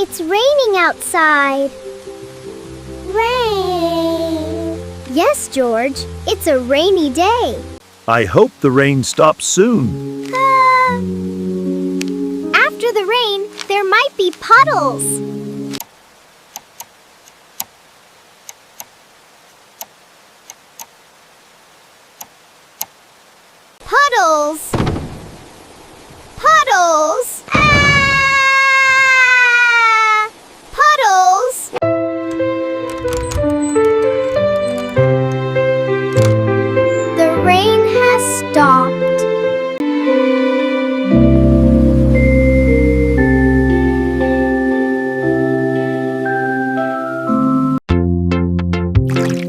It's raining outside. Rain. Yes, George. It's a rainy day. I hope the rain stops soon. After the rain, there might be puddles. Puddles! Puddles! Ah! Puddles! The rain has stopped.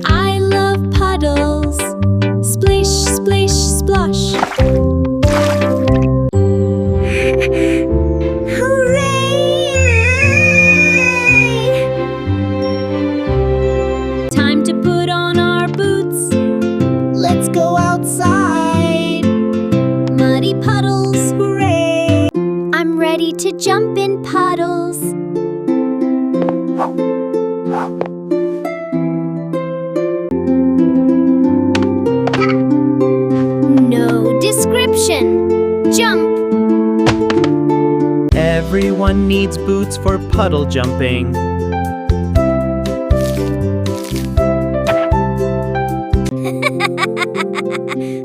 I love puddles. Splish, splish, splosh. Time to put on our boots. Let's go outside. Muddy puddles, Hooray! I'm ready to jump in puddles. No description. Jump. Everyone needs boots for puddle jumping.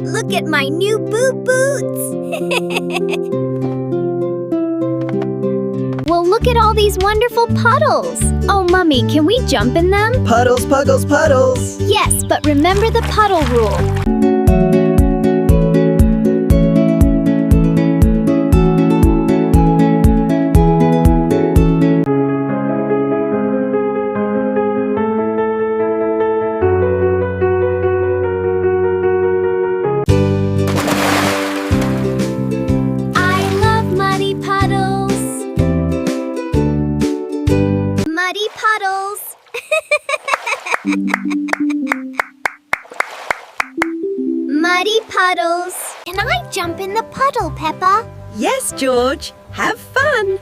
Look at my new boots. Well, look at all these wonderful puddles. Oh, Mummy, can we jump in them? Puddles, puddles, puddles. Yes, but remember the puddle rule. I love muddy puddles. Muddy puddles. Muddy puddles. Can I jump in the puddle, Peppa? Yes, George. Have fun.